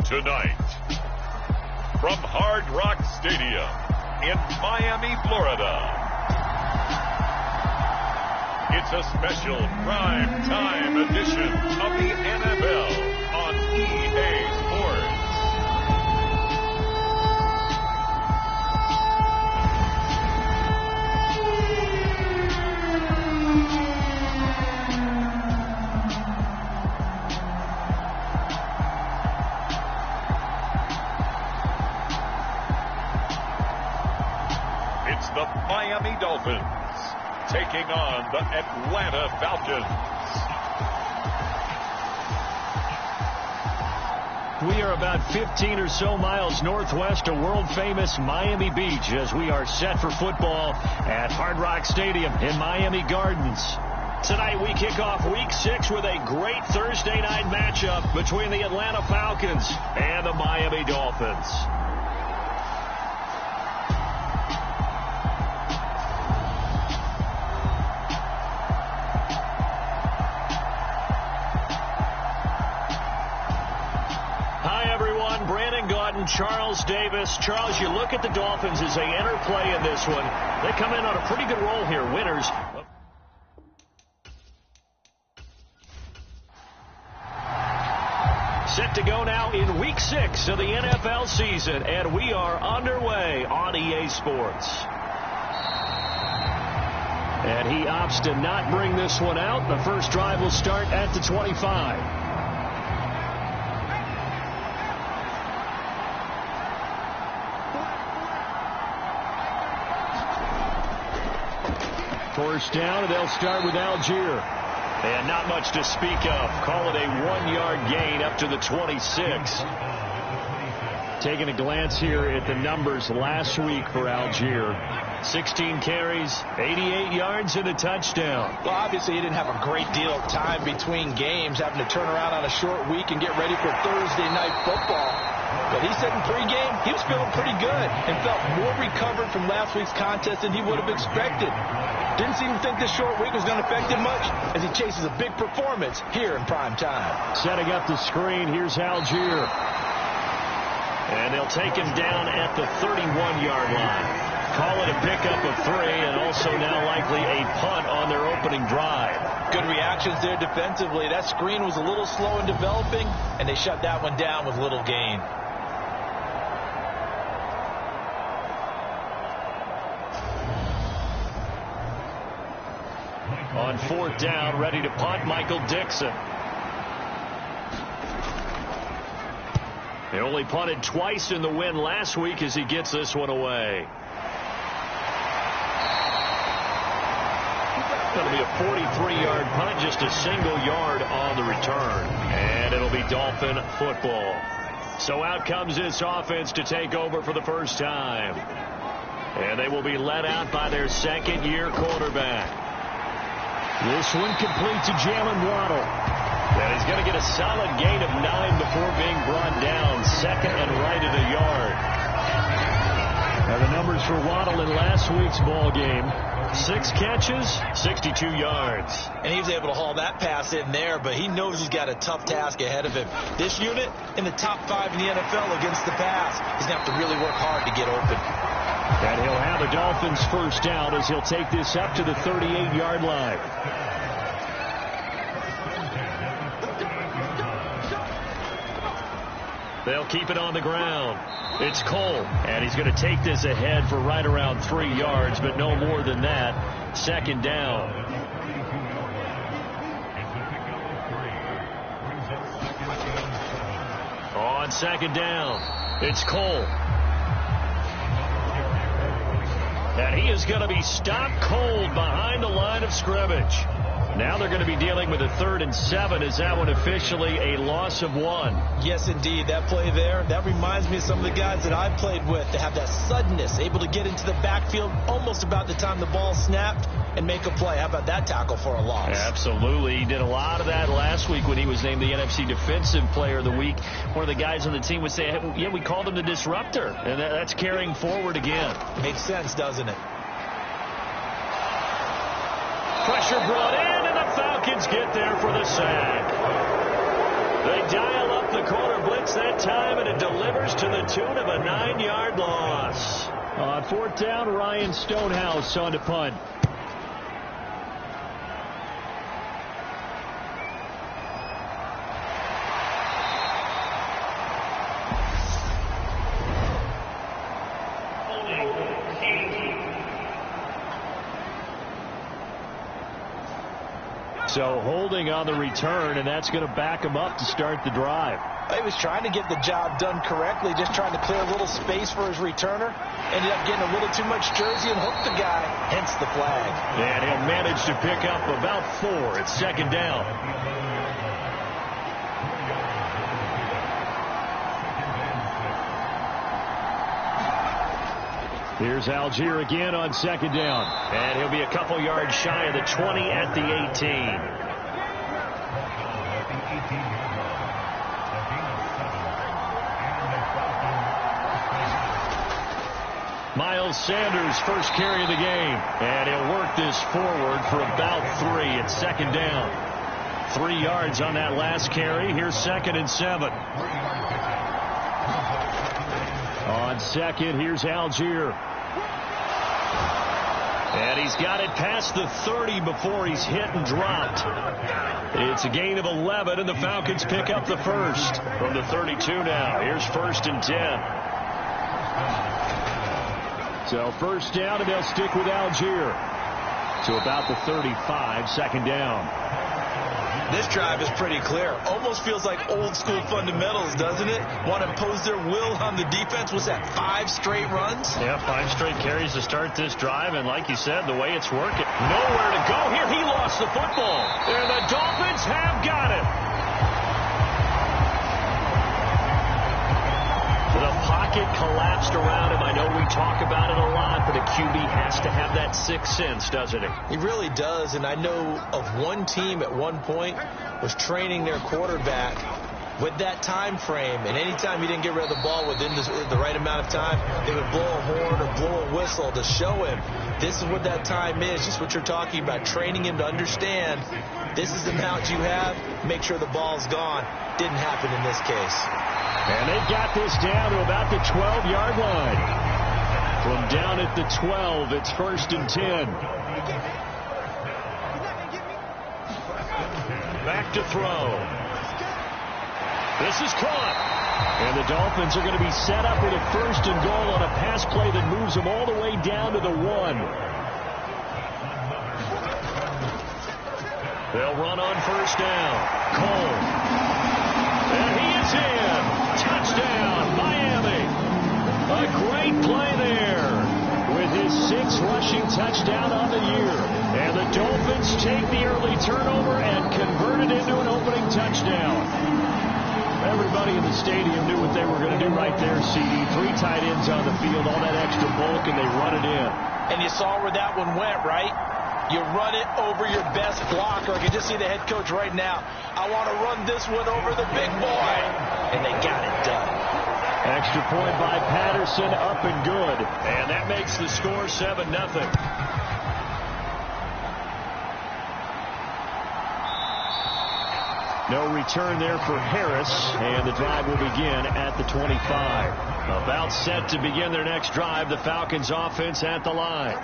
Tonight, from Hard Rock Stadium in Miami, Florida, it's a special prime time edition of the NFL on EA Sports. It's the Miami Dolphins taking on the Atlanta Falcons. We are about 15 or so miles northwest of world-famous Miami Beach as we are set for football at Hard Rock Stadium in Miami Gardens. Tonight we kick off Week 6 with a great Thursday night matchup between the Atlanta Falcons and the Miami Dolphins. Charles Davis. Charles, you look at the Dolphins as they enter play in this one. They come in on a pretty good roll here, winners. Set to go now in Week 6 of the NFL season, and we are underway on EA Sports. And he opts to not bring this one out. The first drive will start at the 25. First down, and they'll start with Algier. And not much to speak of. Call it a 1-yard gain up to the 26. Taking a glance here at the numbers last week for Algier. 16 carries, 88 yards, and a touchdown. Well, obviously he didn't have a great deal of time between games, having to turn around on a short week and get ready for Thursday night football. But he said in pregame he was feeling pretty good and felt more recovered from last week's contest than he would have expected. Didn't seem to think this short week was going to affect him much as he chases a big performance here in prime time. Setting up the screen, here's Algier. And they'll take him down at the 31-yard line. Call it a pickup of 3 and also now likely a punt on their opening drive. Good reactions there defensively. That screen was a little slow in developing, and they shut that one down with little gain. On 4th down, ready to punt, Michael Dixon. They only punted twice in the win last week as he gets this one away. Going to be a 43-yard punt, just a single yard on the return. And it'll be Dolphin football. So out comes this offense to take over for the first time. And they will be led out by their second-year quarterback. This one complete to Jalen Waddle. And he's going to get a solid gain of 9 before being brought down. Second and right at a yard. Now the numbers for Waddle in last week's ball game. 6 catches, 62 yards. And he was able to haul that pass in there, but he knows he's got a tough task ahead of him. This unit in the top 5 in the NFL against the pass. He's going to have to really work hard to get open. And he'll have the Dolphins first down as he'll take this up to the 38-yard line. They'll keep it on the ground. It's Cole, and he's going to take this ahead for right around 3 yards, but no more than that. Second down. On second down, it's Cole. And he is going to be stopped cold behind the line of scrimmage. Now they're going to be dealing with a 3rd and 7. Is that one officially a loss of 1? Yes, indeed. That play there, that reminds me of some of the guys that I've played with. They have that suddenness, able to get into the backfield almost about the time the ball snapped and make a play. How about that tackle for a loss? Absolutely. He did a lot of that last week when he was named the NFC Defensive Player of the Week. One of the guys on the team would say, hey, yeah, we called him the disruptor. And that's carrying forward again. Makes sense, doesn't it? Pressure brought in, and the Falcons get there for the sack. They dial up the corner blitz that that time, and it delivers to the tune of a 9-yard loss. On fourth down, Ryan Stonehouse on to punt. So holding on the return, and that's going to back him up to start the drive. He was trying to get the job done correctly, just trying to clear a little space for his returner. Ended up getting a little too much jersey and hooked the guy, hence the flag. And he'll manage to pick up about 4 at second down. Here's Algier again on second down. And he'll be a couple yards shy of the 20 at the 18. Miles Sanders, first carry of the game. And he'll work this forward for about 3 at second down. 3 yards on that last carry. Here's 2nd and 7. On second, here's Algier. And he's got it past the 30 before he's hit and dropped. It's a gain of 11, and the Falcons pick up the first from the 32 now. Here's 1st and 10. So first down, and they'll stick with Algier to about the 35, second down. This drive is pretty clear. Almost feels like old school fundamentals, doesn't it? Want to impose their will on the defense. Was that 5 straight runs? Yeah, 5 straight carries to start this drive. And like you said, the way it's working, nowhere to go here. He lost the football. And the Dolphins have got it. The pocket collapsed around him. I know we talk about it a lot, but a QB has to have that sixth sense, doesn't he? He really does, and I know of one team at one point was training their quarterback with that time frame, and anytime he didn't get rid of the ball within the right amount of time, they would blow a horn or blow a whistle to show him this is what that time is, just what you're talking about, training him to understand this is the amount you have, make sure the ball's gone. Didn't happen in this case. And they've got this down to about the 12-yard line. From down at the 12, it's 1st and 10. Back to throw. This is caught. And the Dolphins are going to be set up with a 1st and goal on a pass play that moves them all the way down to the 1. They'll run on 1st down. Cole. And he is in. Touchdown, Miami. A great play there with his 6th rushing touchdown on the year. And the Dolphins take the early turnover and convert it into an opening touchdown. Everybody in the stadium knew what they were going to do right there, CD. 3 tight ends on the field, all that extra bulk, and they run it in. And you saw where that one went, right? You run it over your best blocker. I can just see the head coach right now. I want to run this one over the big boy. And they got it done. Extra point by Patterson, up and good. And that makes the score 7-0. No return there for Harris, and the drive will begin at the 25. About set to begin their next drive, the Falcons offense at the line.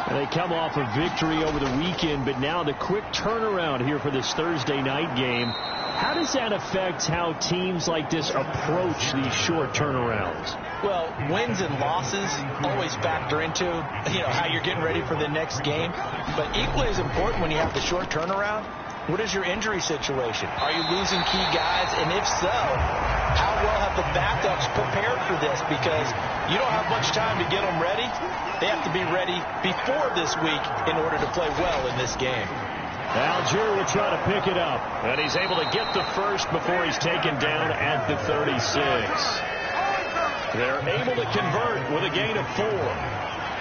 And they come off a victory over the weekend, but now the quick turnaround here for this Thursday night game. How does that affect how teams like this approach these short turnarounds? Well, wins and losses always factor into, how you're getting ready for the next game. But equally as important when you have the short turnaround, what is your injury situation? Are you losing key guys? And if so, how well have the backups prepared for this? Because you don't have much time to get them ready. They have to be ready before this week in order to play well in this game. Algier will try to pick it up. And he's able to get the first before he's taken down at the 36. They're able to convert with a gain of 4.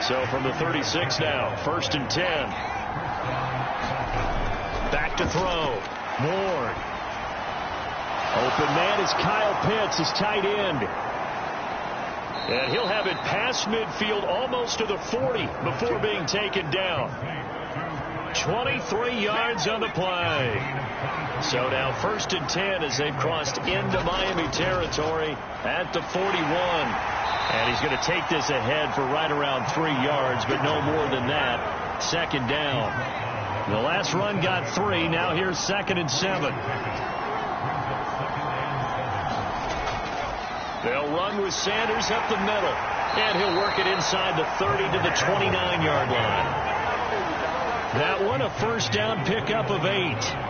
So from the 36 now, 1st and 10. Back to throw. Ward. Open man is Kyle Pitts, his tight end. And he'll have it past midfield almost to the 40 before being taken down. 23 yards on the play. So now 1st and 10 as they've crossed into Miami territory at the 41. And he's going to take this ahead for right around 3 yards, but no more than that. 2nd down. The last run got 3. Now here's 2nd and 7. They'll run with Sanders up the middle. And he'll work it inside the 30 to the 29-yard line. That one a 1st down pickup of 8.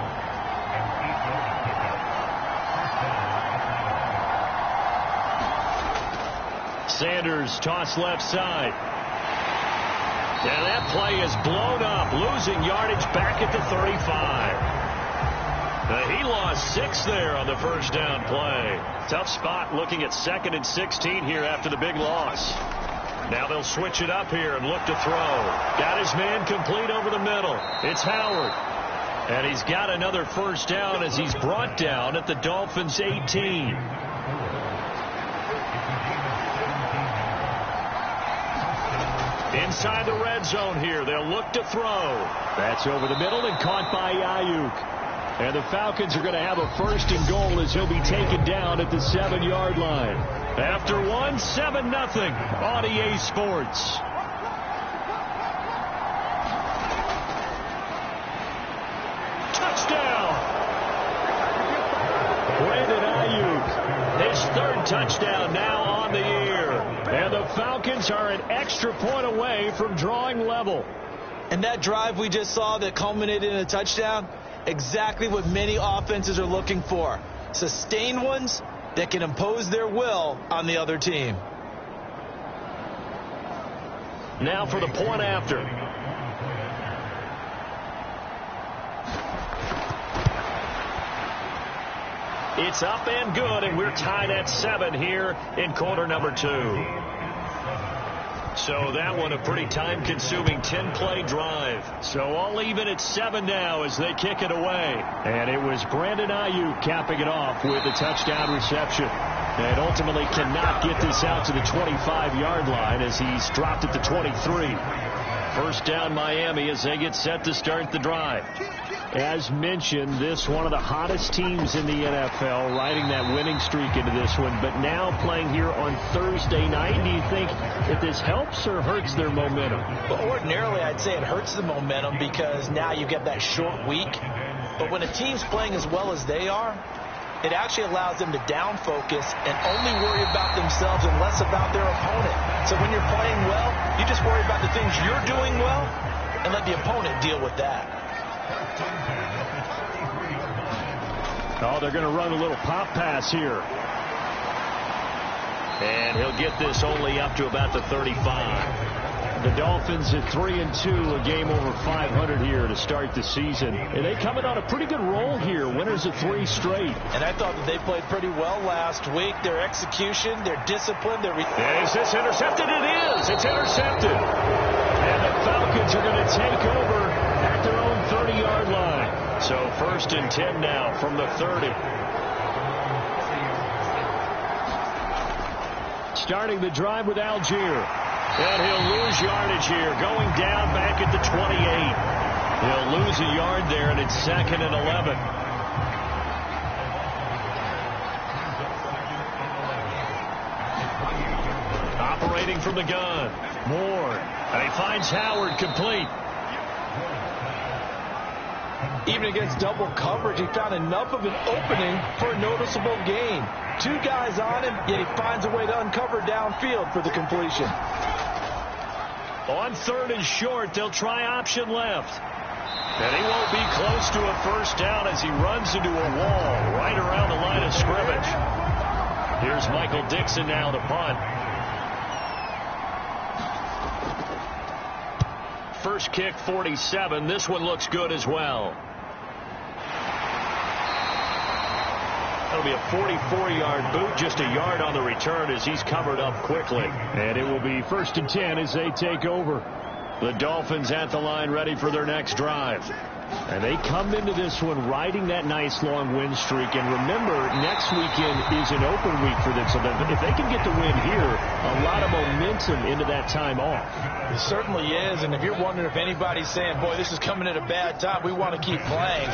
Sanders toss left side. And that play is blown up, losing yardage back at the 35. He lost 6 there on the 1st down play. Tough spot looking at 2nd and 16 here after the big loss. Now they'll switch it up here and look to throw. Got his man complete over the middle. It's Howard. And he's got another 1st down as he's brought down at the Dolphins' 18. Inside the red zone here. They'll look to throw. That's over the middle and caught by Ayuk. And the Falcons are going to have a 1st and goal as he'll be taken down at the 7-yard line. After 1, 7-0 on EA Sports. Touchdown! Brandon Ayuk, his 3rd touchdown now on the year. And the Falcons are an extra point away from drawing level. And that drive we just saw that culminated in a touchdown, exactly what many offenses are looking for. Sustained ones that can impose their will on the other team. Now for the point after. It's up and good, and we're tied at 7 here in quarter number 2. So that one a pretty time-consuming 10-play drive. So all even at 7 now as they kick it away. And it was Brandon Ayuk capping it off with a touchdown reception. And ultimately cannot get this out to the 25-yard line as he's dropped at the 23. 1st down Miami as they get set to start the drive. As mentioned, this one of the hottest teams in the NFL, riding that winning streak into this one, but now playing here on Thursday night. Do you think that this helps or hurts their momentum? Well, ordinarily, I'd say it hurts the momentum because now you get that short week. But when a team's playing as well as they are, it actually allows them to down focus and only worry about themselves and less about their opponent. So when you're playing well, you just worry about the things you're doing well and let the opponent deal with that. Oh, they're going to run a little pop pass here. And he'll get this only up to about the 35. The Dolphins at 3-2, a game over 500 here to start the season. And they coming on a pretty good roll here. Winners of 3 straight. And I thought that they played pretty well last week. Their execution, their discipline, their... Is this intercepted? It is. It's intercepted. And the Falcons are going to take over at their own 30-yard line. So 1st and 10 now from the 30. Starting the drive with Algier. And he'll lose yardage here, going down back at the 28. He'll lose a yard there, and it's 2nd and 11. Operating from the gun. Moore. And he finds Howard complete. Even against double coverage, he found enough of an opening for a noticeable gain. 2 guys on him, yet he finds a way to uncover downfield for the completion. On 3rd and short, they'll try option left. And he won't be close to a 1st down as he runs into a wall right around the line of scrimmage. Here's Michael Dixon now to punt. First kick, 47. This one looks good as well. That'll be a 44-yard boot, just a yard on the return as he's covered up quickly. And it will be 1st and 10 as they take over. The Dolphins at the line ready for their next drive. And they come into this one riding that nice long win streak. And remember, next weekend is an open week for them. So if they can get the win here, a lot of momentum into that time off. It certainly is. And if you're wondering if anybody's saying, boy, this is coming at a bad time, we want to keep playing,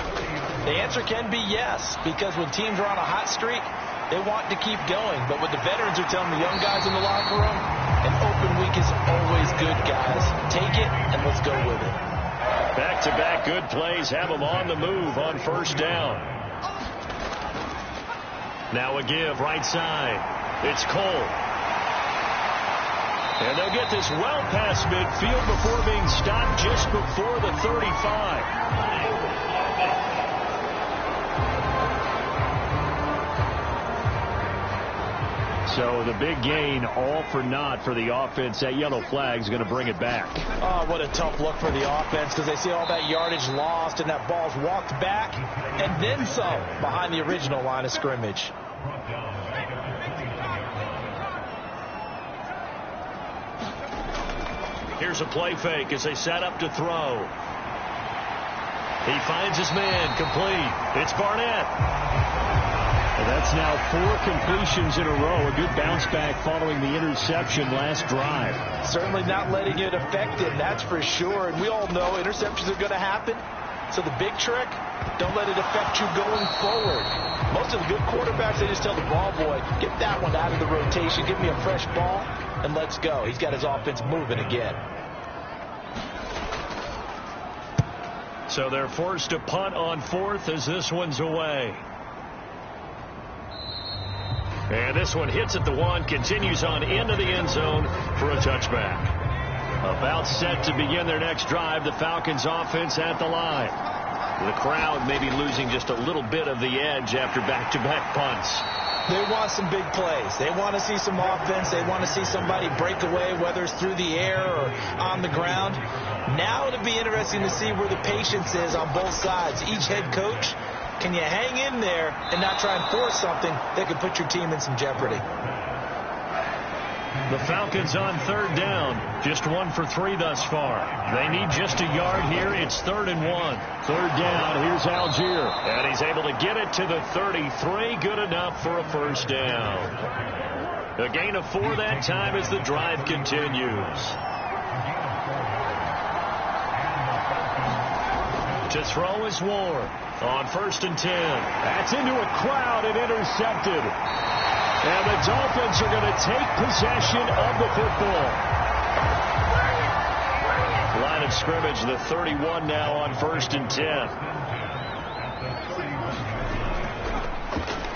the answer can be yes. Because when teams are on a hot streak, they want to keep going. But what the veterans are telling the young guys in the locker room, an open week is always good, guys. Take it and let's go with it. Back-to-back good plays have them on the move on first down. Now a give right side. It's Cole. And they'll get this well past midfield before being stopped just before the 35. So the big gain, all for naught for the offense. That yellow flag is going to bring it back. Oh, what a tough look for the offense, because they see all that yardage lost and that ball's walked back and then some behind the original line of scrimmage. Here's a play fake as they set up to throw. He finds his man, complete. It's Barnett. And that's now 4 completions in a row. A good bounce back following the interception last drive. Certainly not letting it affect him, that's for sure. And we all know interceptions are going to happen. So the big trick, don't let it affect you going forward. Most of the good quarterbacks, they just tell the ball boy, get that one out of the rotation, give me a fresh ball, and let's go. He's got his offense moving again. So they're forced to punt on 4th as this one's away. And this one hits at the 1, continues on into the end zone for a touchback. About set to begin their next drive, the Falcons offense at the line. The crowd may be losing just a little bit of the edge after back-to-back punts. They want some big plays. They want to see some offense. They want to see somebody break away, whether it's through the air or on the ground. Now it'll be interesting to see where the patience is on both sides. Each head coach, can you hang in there and not try and force something that could put your team in some jeopardy? The Falcons on 3rd down, just 1 for 3 thus far. They need just a yard here. It's 3rd and 1. 3rd down, here's Algier. And he's able to get it to the 33. Good enough for a first down. A gain of 4 that time as the drive continues. To throw is Ward on 1st and 10. That's into a crowd and intercepted. And the Dolphins are going to take possession of the football. Line of scrimmage, the 31 now on 1st and 10.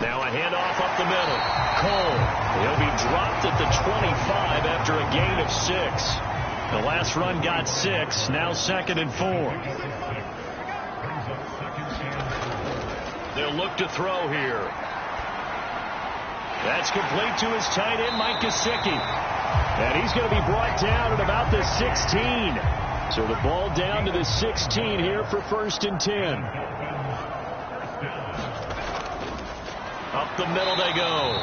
Now a handoff up the middle. Cole. He'll be dropped at the 25 after a gain of 6. The last run got 6. Now 2nd and 4. They'll look to throw here. That's complete to his tight end, Mike Gesicki. And he's going to be brought down at about the 16. So the ball down to the 16 here for 1st and 10. Up the middle they go.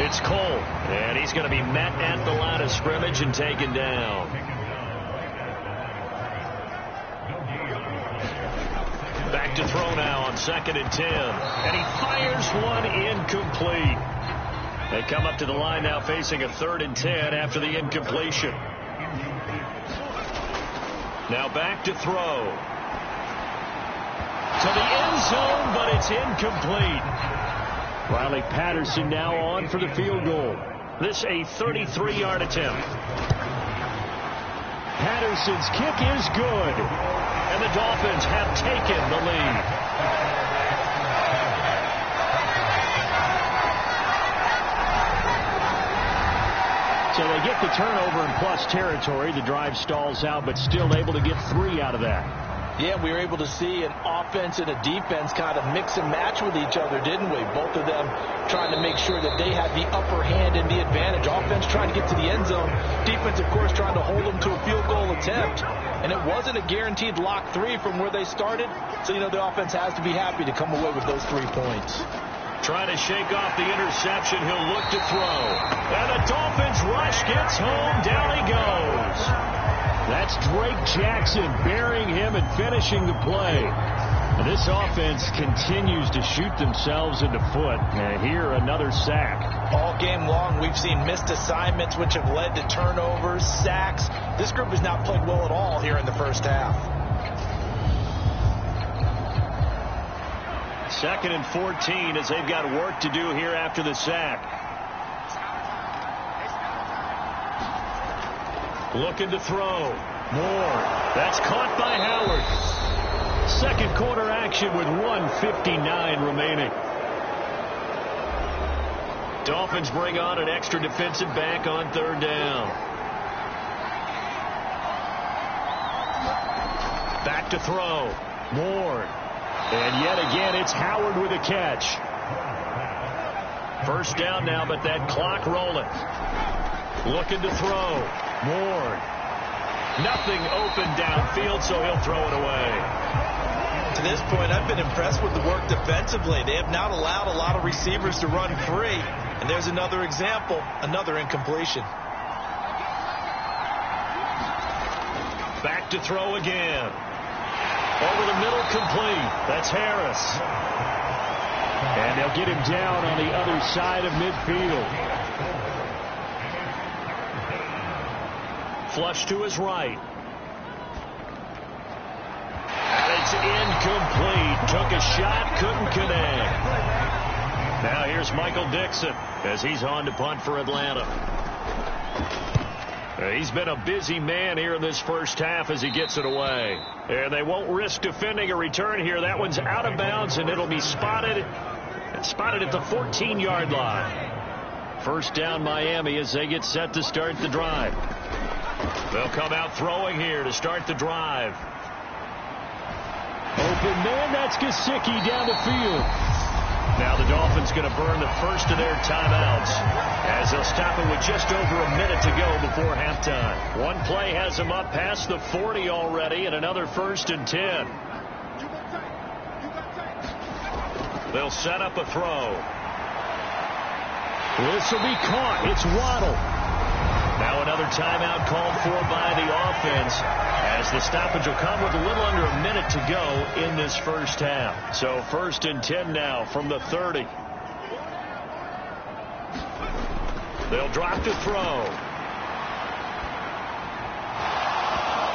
It's Cole. And he's going to be met at the line of scrimmage and taken down. Back to throw now on 2nd and 10. And he fires one incomplete. They come up to the line now facing a 3rd and 10 after the incompletion. Now back to throw. To the end zone, but it's incomplete. Riley Patterson now on for the field goal. This a 33-yard attempt. Patterson's kick is good. And the Dolphins have taken the lead. So they get the turnover in plus territory. The drive stalls out, but still able to get 3 out of that. Yeah, we were able to see an offense and a defense kind of mix and match with each other, didn't we? Both of them trying to make sure that they had the upper hand and the advantage. Offense trying to get to the end zone. Defense, of course, trying to hold them to a field goal attempt. And it wasn't a guaranteed lock 3 from where they started. So, you know, the offense has to be happy to come away with those 3 points. Trying to shake off the interception. He'll look to throw. And the Dolphins rush gets home. Down he goes. That's Drake Jackson burying him and finishing the play. And this offense continues to shoot themselves in the foot. And here, another sack. All game long, we've seen missed assignments, which have led to turnovers, sacks. This group has not played well at all here in the first half. 2nd and 14 as they've got work to do here after the sack. Looking to throw. Moore. That's caught by Howard. Second quarter action with 1:59 remaining. Dolphins bring on an extra defensive back on 3rd down. Back to throw. Moore. And yet again, it's Howard with a catch. First down now, but that clock rolling. Looking to throw. Moore. Nothing open downfield, so he'll throw it away. To this point, I've been impressed with the work defensively. They have not allowed a lot of receivers to run free. And there's another example, another incompletion. Back to throw again. Over the middle, complete. That's Harris. And they'll get him down on the other side of midfield. Flush to his right. And it's incomplete. Took a shot, couldn't connect. Now here's Michael Dixon as he's on to punt for Atlanta. He's been a busy man here in this first half as he gets it away. And they won't risk defending a return here. That one's out of bounds, and it'll be spotted at the 14-yard line. First down Miami as they get set to start the drive. They'll come out throwing here to start the drive. Open man, that's Gesicki down the field. Now the Dolphins going to burn the first of their timeouts as they'll stop it with just over a minute to go before halftime. One play has them up past the 40 already, and another 1st and 10. They'll set up a throw. This will be caught. It's Waddle. Now another timeout called for by the offense as the stoppage will come with a little under a minute to go in this first half. So 1st and 10 now from the 30. They'll drop to throw.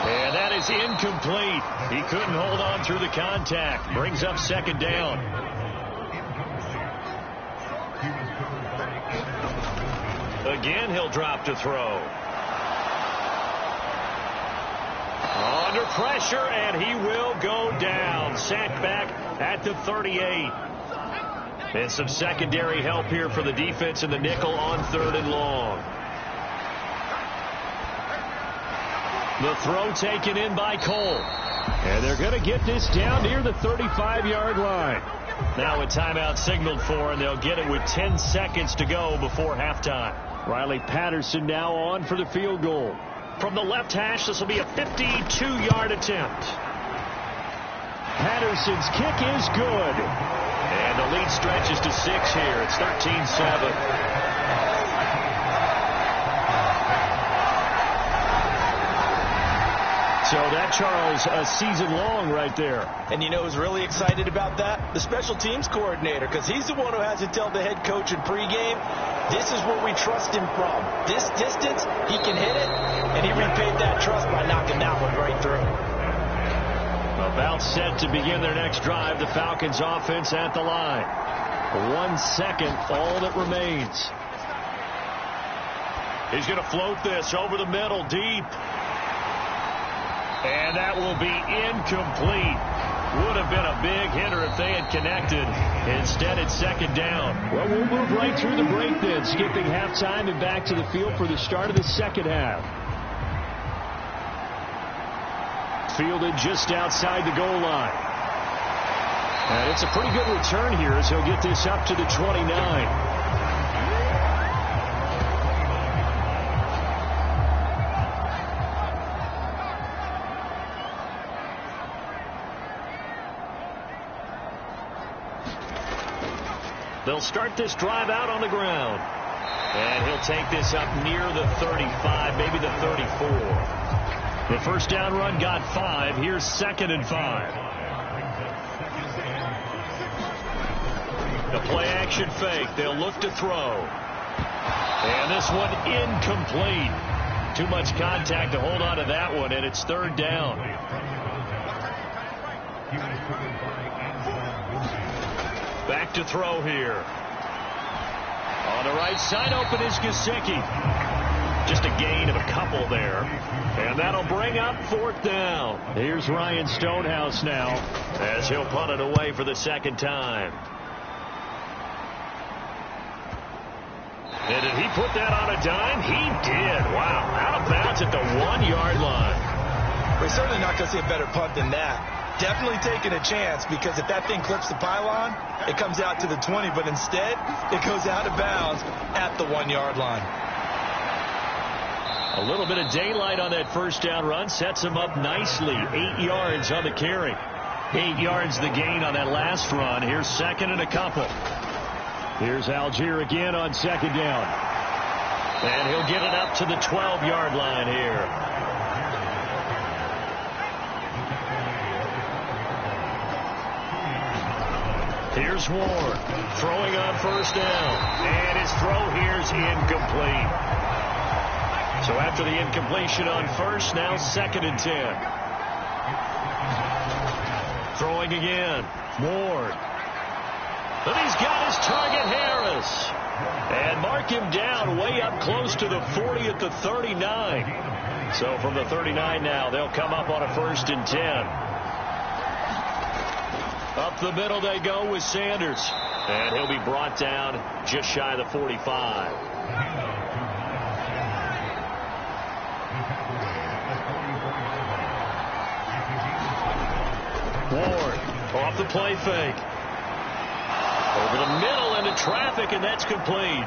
And that is incomplete. He couldn't hold on through the contact. Brings up 2nd down. Again, he'll drop to throw. Under pressure, and he will go down. Sacked back at the 38. And some secondary help here for the defense in the nickel on 3rd and long. The throw taken in by Cole. And they're going to get this down near the 35-yard line. Now a timeout signaled for, and they'll get it with 10 seconds to go before halftime. Riley Patterson now on for the field goal. From the left hash, this will be a 52-yard attempt. Patterson's kick is good. And the lead stretches to 6 here. It's 13-7. So that, Charles, a season long right there. And you know who's really excited about that? The special teams coordinator, because he's the one who has to tell the head coach in pregame, this is where we trust him from. This distance, he can hit it, and he repaid that trust by knocking that one right through. About set to begin their next drive, the Falcons offense at the line. 1 second, all that remains. He's going to float this over the middle, deep. And that will be incomplete. Would have been a big hitter if they had connected. Instead, it's 2nd down. Well, we'll move right through the break then, skipping halftime and back to the field for the start of the second half. Fielded just outside the goal line. And it's a pretty good return here as he'll get this up to the 29. They'll start this drive out on the ground. And he'll take this up near the 35, maybe the 34. The first down run got 5. Here's 2nd and 5. The play-action fake. They'll look to throw. And this one incomplete. Too much contact to hold on to that one, and it's third down. Back to throw here. On the right side, open is Gesicki. Just a gain of a couple there. And that'll bring up fourth down. Here's Ryan Stonehouse now as he'll punt it away for the second time. And did he put that on a dime? He did. Wow. Out of bounds at the 1-yard line. We're certainly not going to see a better punt than that. Definitely taking a chance, because if that thing clips the pylon, it comes out to the 20, but instead it goes out of bounds at the 1-yard line. A little bit of daylight on that first down run sets him up nicely. 8 yards on the carry. 8 yards the gain on that last run. Here's second and a couple. Here's Algier again on second down. And he'll get it up to the 12-yard line here. Here's Ward throwing on first down. And his throw here's incomplete. So after the incompletion on first, now second and 10. Throwing again. Ward. But he's got his target, Harris. And mark him down way up close to the 40 at the 39. So from the 39 now, they'll come up on a first and 10. Up the middle they go with Sanders. And he'll be brought down just shy of the 45. Ward off the play fake. Over the middle into traffic, and that's complete.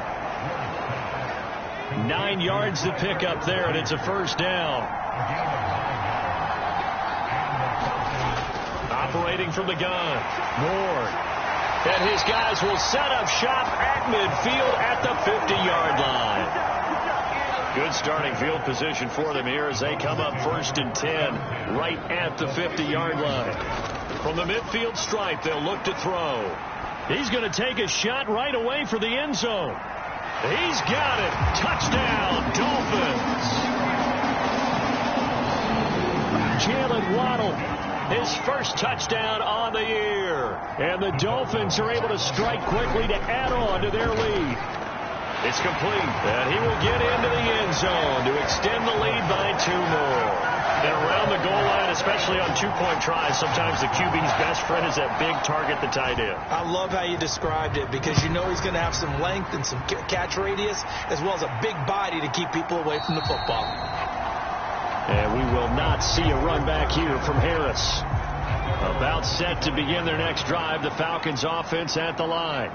9 yards to pick up there, and it's a first down. Operating from the gun. Ward. And his guys will set up shop at midfield at the 50-yard line. Good starting field position for them here as they come up first and 10 right at the 50-yard line. From the midfield stripe, they'll look to throw. He's going to take a shot right away for the end zone. He's got it. Touchdown, Dolphins. Jalen Waddle, his first touchdown on the year. And the Dolphins are able to strike quickly to add on to their lead. It's complete, and he will get into the end zone to extend the lead by 2 more. And around the goal line, especially on 2-point tries, sometimes the QB's best friend is that big target, the tight end. I love how you described it, because you know he's going to have some length and some catch radius, as well as a big body to keep people away from the football. And we will not see a run back here from Harris. About set to begin their next drive, the Falcons offense at the line.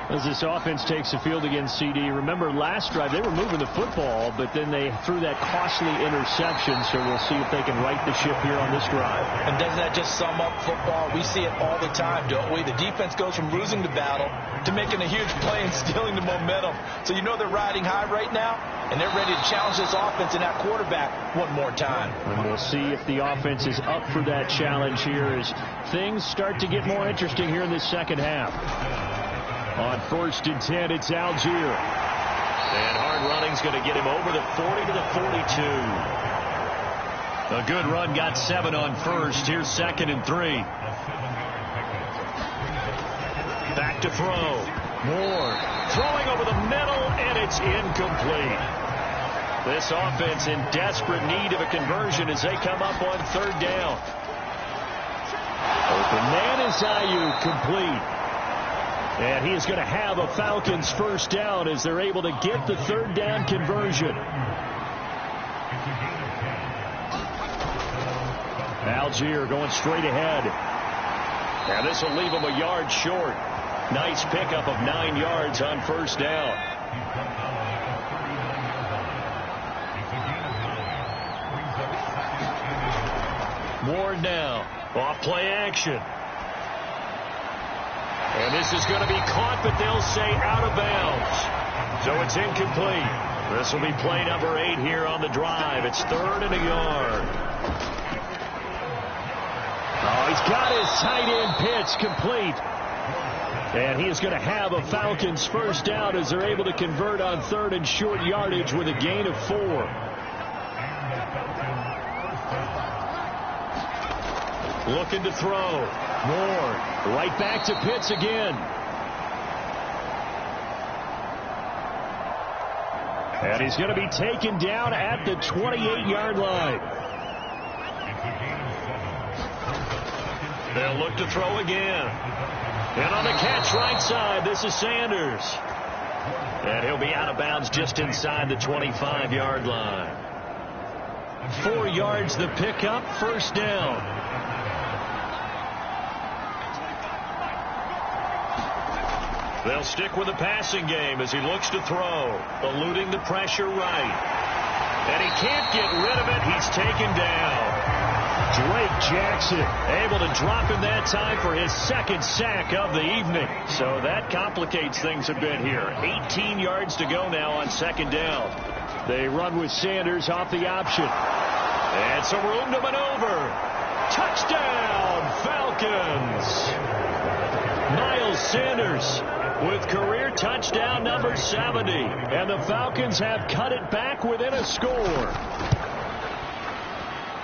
As this offense takes the field against CD, remember last drive they were moving the football, but then they threw that costly interception, so we'll see if they can right the ship here on this drive. And doesn't that just sum up football? We see it all the time, don't we? The defense goes from losing the battle to making a huge play and stealing the momentum. So you know they're riding high right now, and they're ready to challenge this offense and that quarterback one more time. And we'll see if the offense is up for that challenge here as things start to get more interesting here in this second half. On first and 10, it's Algier. And hard running's going to get him over the 40 to the 42. A good run, got 7 on first. Here's second and 3. Back to throw. Ward throwing over the middle, and it's incomplete. This offense in desperate need of a conversion as they come up on third down. Open man is Ayuk, complete. And he is going to have a Falcons first down as they're able to get the third down conversion. Algier going straight ahead. And this will leave him a yard short. Nice pickup of 9 yards on first down. Ward now. Off play action. And this is going to be caught, but they'll say out of bounds. So it's incomplete. This will be play number 8 here on the drive. It's third and a yard. Oh, he's got his tight end pitch complete. And he is going to have a Falcons first down as they're able to convert on 3rd and short yardage with a gain of 4. Looking to throw. Moore right back to Pitts again. And he's going to be taken down at the 28-yard line. They'll look to throw again. And on the catch right side, this is Sanders. And he'll be out of bounds just inside the 25-yard line. 4 yards the pickup, first down. They'll stick with the passing game as he looks to throw, eluding the pressure right. And he can't get rid of it. He's taken down. Drake Jackson able to drop him that time for his 2nd sack of the evening. So that complicates things a bit here. 18 yards to go now on 2nd down. They run with Sanders off the option. And some room to maneuver. Touchdown, Falcons. Miles Sanders with career touchdown number 70. And the Falcons have cut it back within a score.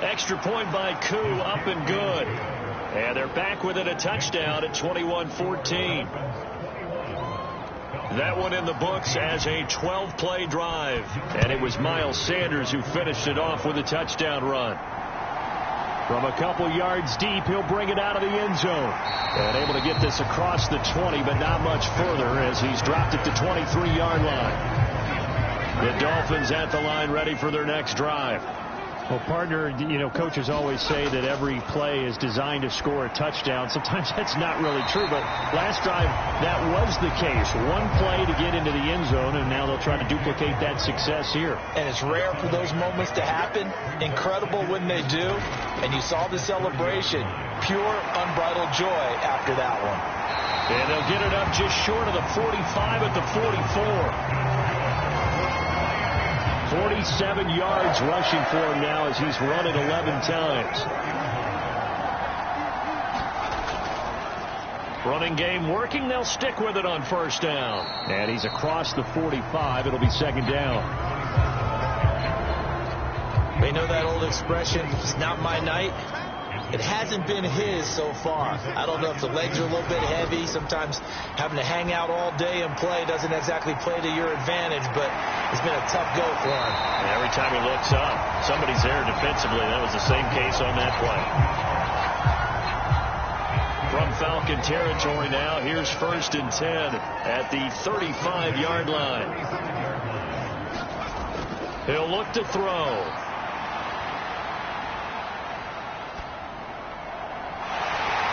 Extra point by Koo, up and good. And they're back within a touchdown at 21-14. That one in the books as a 12-play drive. And it was Miles Sanders who finished it off with a touchdown run. From a couple yards deep, he'll bring it out of the end zone. And able to get this across the 20, but not much further as he's dropped it to 23-yard line. The Dolphins at the line ready for their next drive. Well, partner, coaches always say that every play is designed to score a touchdown. Sometimes that's not really true, but last drive, that was the case. One play to get into the end zone, and now they'll try to duplicate that success here. And it's rare for those moments to happen. Incredible when they do. And you saw the celebration. Pure, unbridled joy after that one. And they'll get it up just short of the 45 at the 44. 47 yards rushing for him now as he's run it 11 times. Running game working. They'll stick with it on first down. And he's across the 45. It'll be 2nd down. They know that old expression, it's not my night. It hasn't been his so far. I don't know if the legs are a little bit heavy. Sometimes having to hang out all day and play doesn't exactly play to your advantage, but it's been a tough go for him. And every time he looks up, somebody's there defensively. That was the same case on that play. From Falcon territory now, here's 1st and 10 at the 35-yard line. He'll look to throw.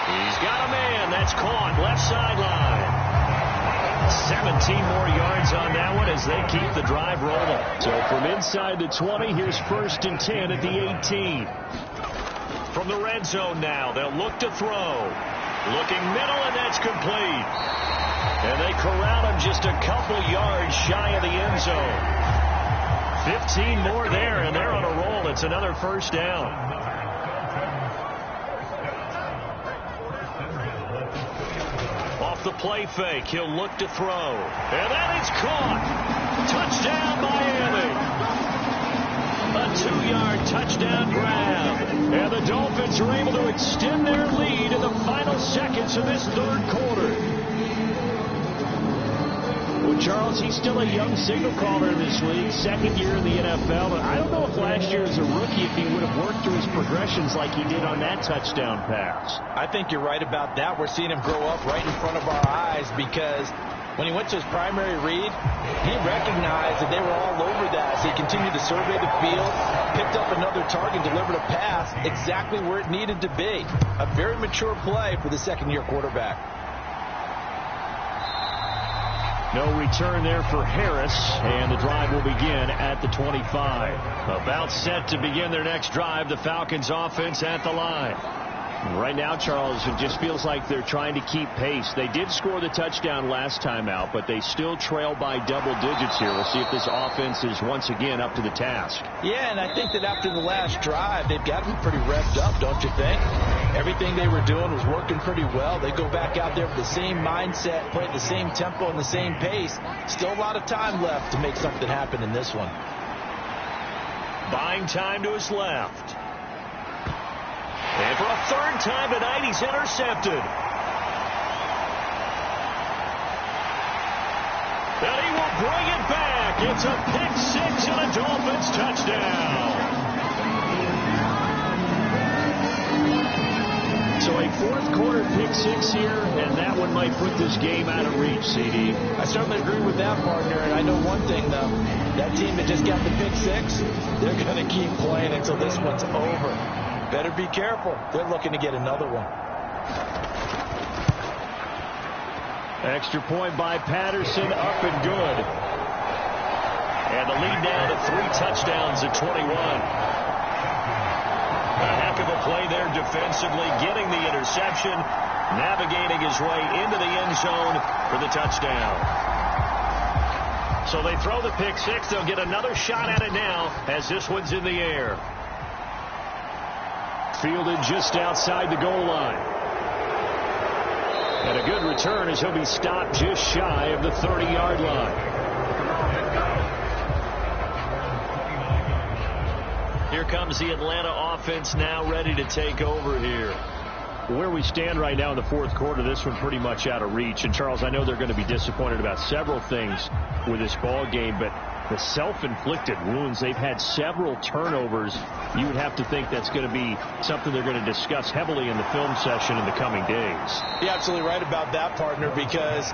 He's got a man. That's caught. Left sideline. 17 more yards on that one as they keep the drive rolling. So from inside the 20, here's 1st and 10 at the 18. From the red zone now, they'll look to throw. Looking middle, and that's complete. And they corral him just a couple yards shy of the end zone. 15 more there, and they're on a roll. It's another first down. The play fake. He'll look to throw. And that is caught. Touchdown, Miami. A 2-yard touchdown grab. And the Dolphins are able to extend their lead in the final seconds of this 3rd quarter. Well, Charles, he's still a young signal caller in this league, 2nd year in the NFL. But I don't know if last year as a rookie, if he would have worked through his progressions like he did on that touchdown pass. I think you're right about that. We're seeing him grow up right in front of our eyes because when he went to his primary read, he recognized that they were all over that. So he continued to survey the field, picked up another target, delivered a pass exactly where it needed to be. A very mature play for the 2nd-year quarterback. No return there for Harris, and the drive will begin at the 25. About set to begin their next drive, the Falcons offense at the line. Right now, Charles, it just feels like they're trying to keep pace. They did score the touchdown last time out, but they still trail by double digits here. We'll see if this offense is once again up to the task. Yeah, and I think that after the last drive, they've got to be pretty revved up, don't you think? Everything they were doing was working pretty well. They go back out there with the same mindset, play at the same tempo and the same pace. Still a lot of time left to make something happen in this one. Buying time to his left. And for a third time tonight, he's intercepted. And he will bring it back. It's a pick 6 and a Dolphins touchdown. So a fourth quarter pick 6 here, and that one might put this game out of reach, CD. I certainly agree with that, partner. And I know one thing, though. That team that just got the pick 6, they're going to keep playing until this one's over. Better be careful. They're looking to get another one. Extra point by Patterson, up and good. And the lead now to 3 touchdowns at 21. A heck of a play there defensively, getting the interception, navigating his way into the end zone for the touchdown. So they throw the pick 6. They'll get another shot at it now as this one's in the air. Fielded just outside the goal line. And a good return as he'll be stopped just shy of the 30-yard line. Here comes the Atlanta offense now ready to take over here. Where we stand right now in the fourth quarter, this one pretty much out of reach. And, Charles, I know they're going to be disappointed about several things with this ball game, but the self-inflicted wounds, they've had several turnovers. You would have to think that's going to be something they're going to discuss heavily in the film session in the coming days. You're absolutely right about that, partner, because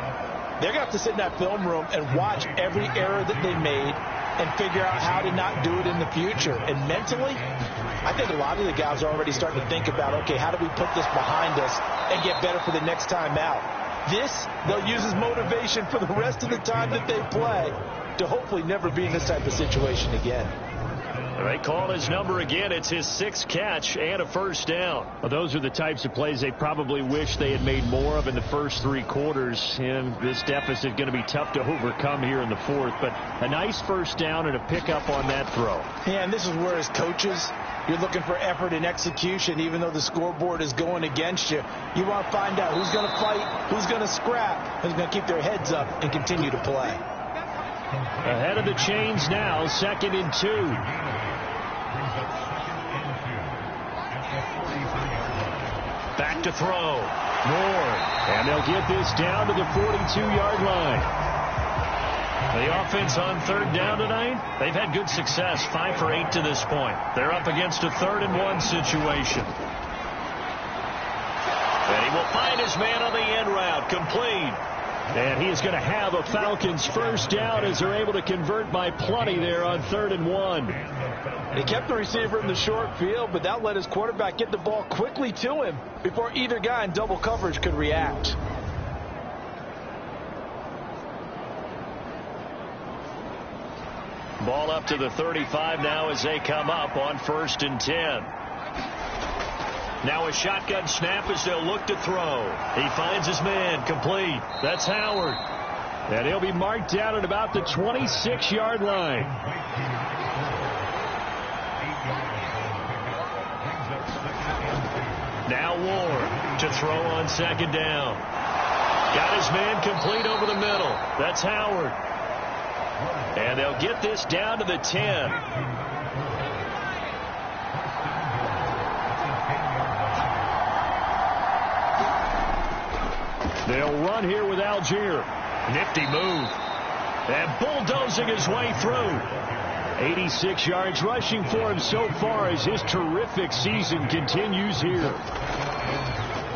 they're going to have to sit in that film room and watch every error that they made and figure out how to not do it in the future. And mentally, I think a lot of the guys are already starting to think about, okay, how do we put this behind us and get better for the next time out? This, they'll use as motivation for the rest of the time that they play to hopefully never be in this type of situation again. They call his number again. It's his 6th catch and a first down. Well, those are the types of plays they probably wish they had made more of in the first 3 quarters. And this deficit going to be tough to overcome here in the fourth. But a nice first down and a pickup on that throw. Yeah, and this is where, as coaches, you're looking for effort and execution. Even though the scoreboard is going against you, you want to find out who's going to fight, who's going to scrap, who's going to keep their heads up and continue to play. Ahead of the chains now, 2nd and 2. Back to throw. More. And they'll get this down to the 42-yard line. The offense on 3rd down tonight, they've had good success, 5 for 8 to this point. They're up against a 3rd and 1 situation. And he will find his man on the end route, complete. And he is going to have a Falcons first down as they're able to convert by plenty there on 3rd and 1. They kept the receiver in the short field, but that let his quarterback get the ball quickly to him before either guy in double coverage could react. Ball up to the 35 now as they come up on 1st and 10. Now a shotgun snap as they'll look to throw. He finds his man, complete. That's Howard. And he'll be marked down at about the 26-yard line. Now Ward to throw on 2nd down. Got his man complete over the middle. That's Howard. And they'll get this down to the 10. They'll run here with Algier. Nifty move. And bulldozing his way through. 86 yards rushing for him so far as his terrific season continues here.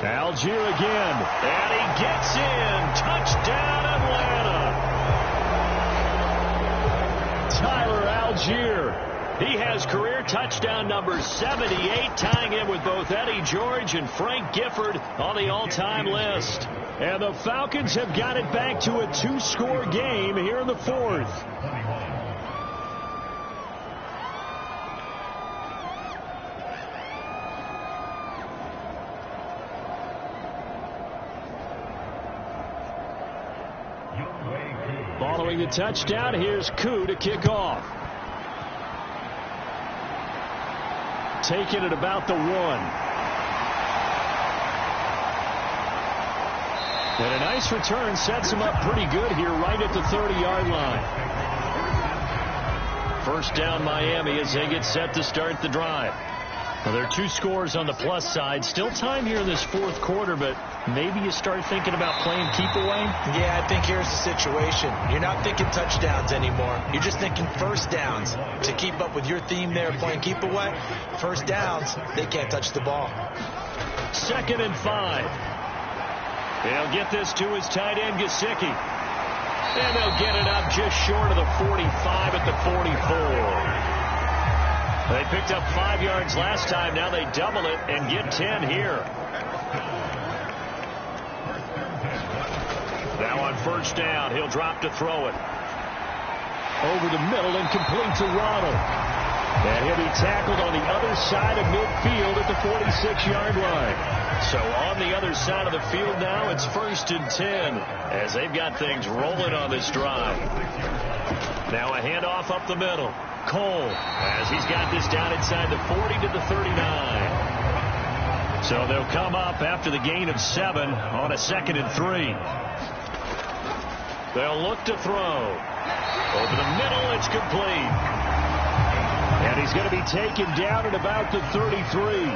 Algier again. And he gets in. Touchdown, Atlanta. Tyler Algier. He has career touchdown number 78, tying him with both Eddie George and Frank Gifford on the all-time list. And the Falcons have got it back to a 2-score game here in the fourth. Following the touchdown, here's Koo to kick off. Taken at about the 1. And a nice return sets him up pretty good here right at the 30-yard line. First down Miami as they get set to start the drive. Well, there are 2 scores on the plus side. Still time here in this fourth quarter, but maybe you start thinking about playing keep away? Yeah, I think here's the situation. You're not thinking touchdowns anymore. You're just thinking first downs. To keep up with your theme there, playing keep away, first downs, they can't touch the ball. 2nd and 5. They'll get this to his tight end, Gesicki. And they'll get it up just short of the 45 at the 44. They picked up 5 yards last time. Now they double it and get 10 here. Now on first down, he'll drop to throw it. Over the middle and complete to Ronald. And he'll be tackled on the other side of midfield at the 46-yard line. So on the other side of the field now, it's 1st and 10 as they've got things rolling on this drive. Now a handoff up the middle. Cole, as he's got this down inside the 40 to the 39. So they'll come up after the gain of 7 on a 2nd and 3. They'll look to throw. Over the middle, it's complete. And he's going to be taken down at about the 33.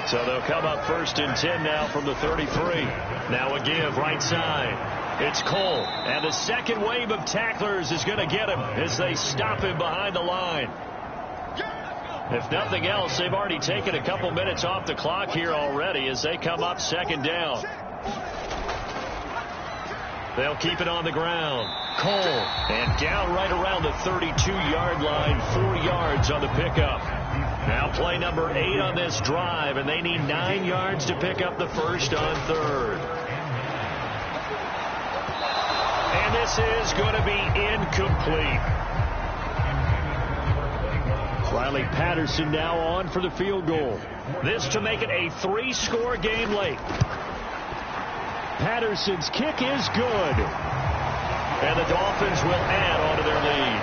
So they'll come up 1st and 10 now from the 33. Now a give right side. It's Cole, and the second wave of tacklers is going to get him as they stop him behind the line. If nothing else, they've already taken a couple minutes off the clock here already as they come up 2nd down. They'll keep it on the ground. Cole, and down right around the 32-yard line, 4 yards on the pickup. Now play number 8 on this drive, and they need 9 yards to pick up the first on 3rd. And this is going to be incomplete. Riley Patterson now on for the field goal. This to make it a 3-score game late. Patterson's kick is good. And the Dolphins will add on to their lead.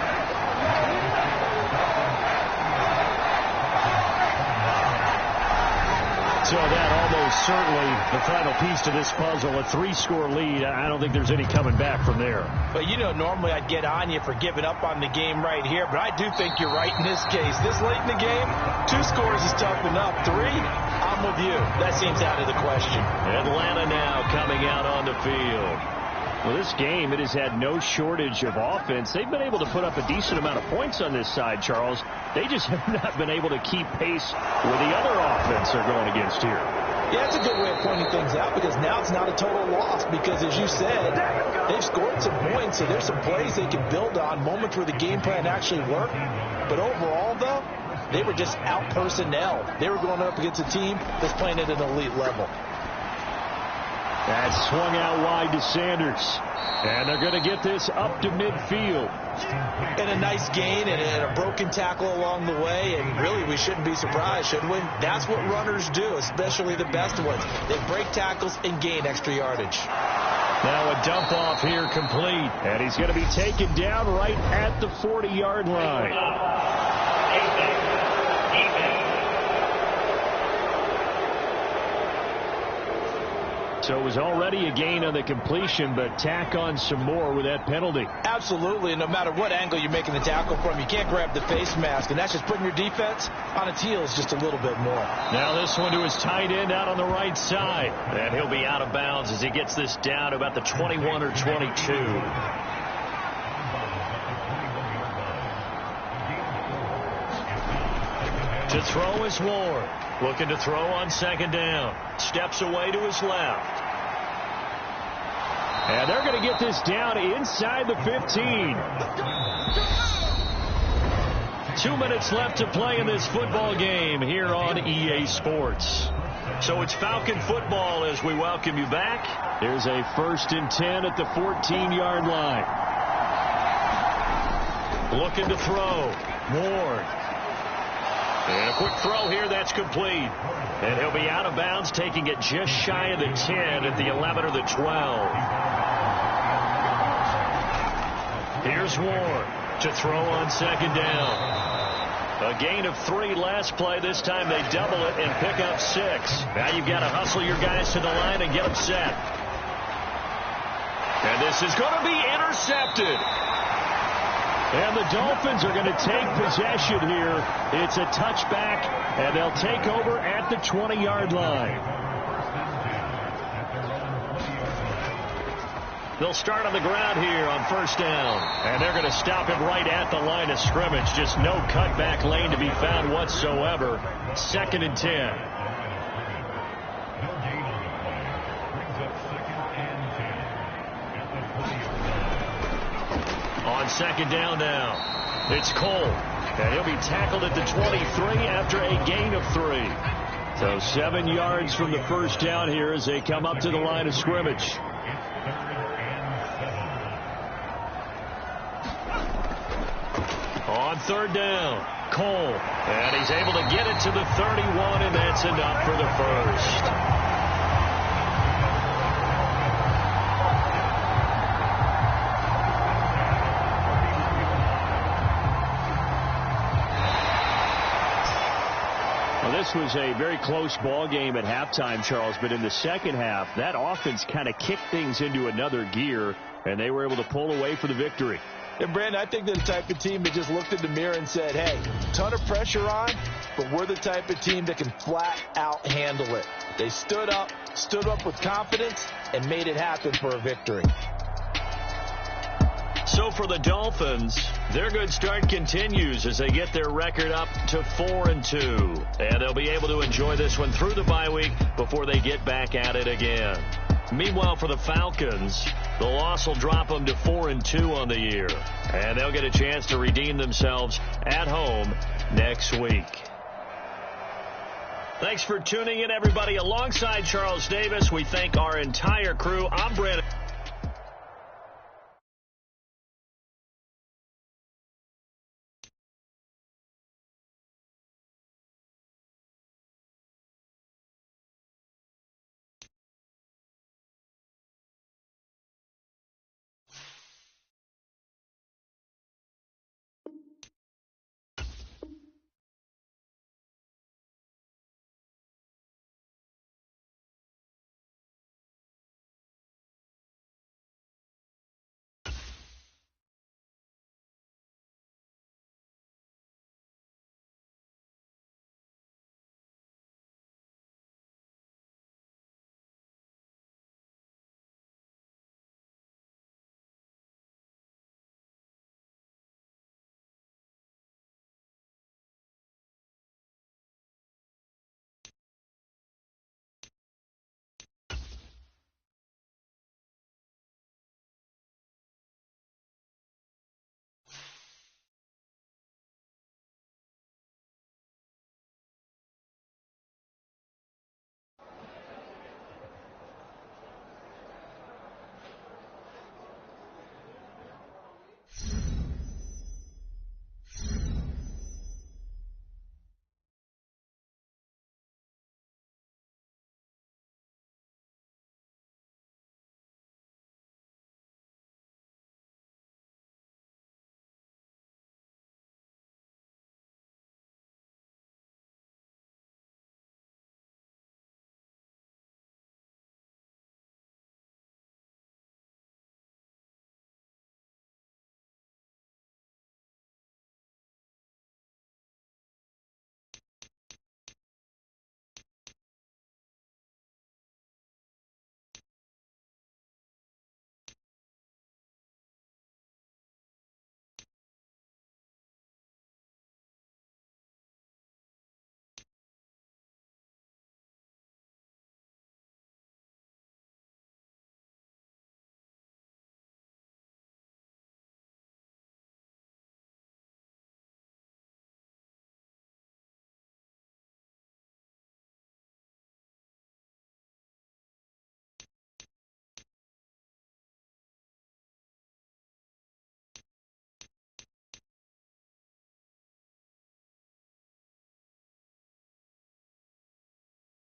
So that almost certainly the final piece to this puzzle, a 3-score lead. I don't think there's any coming back from there. But, you know, normally I'd get on you for giving up on the game right here, but I do think you're right in this case. This late in the game, 2 scores is tough enough. 3, I'm with you. That seems out of the question. Atlanta now coming out on the field. Well, this game, it has had no shortage of offense. They've been able to put up a decent amount of points on this side, Charles. They just have not been able to keep pace with the other offense they're going against here. Yeah, it's a good way of pointing things out because now it's not a total loss because, as you said, they've scored some points, so there's some plays they can build on, moments where the game plan actually worked. But overall, though, they were just out personnel. They were going up against a team that's playing at an elite level. That's swung out wide to Sanders. And they're going to get this up to midfield. And a nice gain and a broken tackle along the way. And really, we shouldn't be surprised, should we? That's what runners do, especially the best ones. They break tackles and gain extra yardage. Now a dump off here complete. And he's going to be taken down right at the 40-yard line. So it was already a gain on the completion, but tack on some more with that penalty. Absolutely, and no matter what angle you're making the tackle from, you can't grab the face mask, and that's just putting your defense on its heels just a little bit more. Now this one to his tight end out on the right side. And he'll be out of bounds as he gets this down to about the 21 or 22. To throw is Ward. Looking to throw on 2nd down. Steps away to his left. And they're going to get this down inside the 15. 2 minutes left to play in this football game here on EA Sports. So it's Falcon football as we welcome you back. There's a 1st and 10 at the 14-yard line. Looking to throw. Ward. And a quick throw here, that's complete. And he'll be out of bounds, taking it just shy of the 10 at the 11 or the 12. Here's Ward to throw on 2nd down. A gain of 3 last play. This time they double it and pick up 6. Now you've got to hustle your guys to the line and get them set. And this is going to be intercepted. And the Dolphins are going to take possession here. It's a touchback, and they'll take over at the 20-yard line. They'll start on the ground here on first down. And they're going to stop him right at the line of scrimmage. Just no cutback lane to be found whatsoever. 2nd and 10. On 2nd down now, it's Cole. And he'll be tackled at the 23 after a gain of 3. So 7 yards from the first down here as they come up to the line of scrimmage. On 3rd down, Cole. And he's able to get it to the 31, and that's enough for the first. Well, this was a very close ball game at halftime, Charles, but in the second half, that offense kind of kicked things into another gear, and they were able to pull away for the victory. And, Brandon, I think they're the type of team that just looked in the mirror and said, hey, ton of pressure on, but we're the type of team that can flat out handle it. They stood up with confidence, and made it happen for a victory. So for the Dolphins, their good start continues as they get their record up to 4-2. And they'll be able to enjoy this one through the bye week before they get back at it again. Meanwhile, for the Falcons, the loss will drop them to 4-2 on the year. And they'll get a chance to redeem themselves at home next week. Thanks for tuning in, everybody. Alongside Charles Davis, we thank our entire crew. I'm Brandon.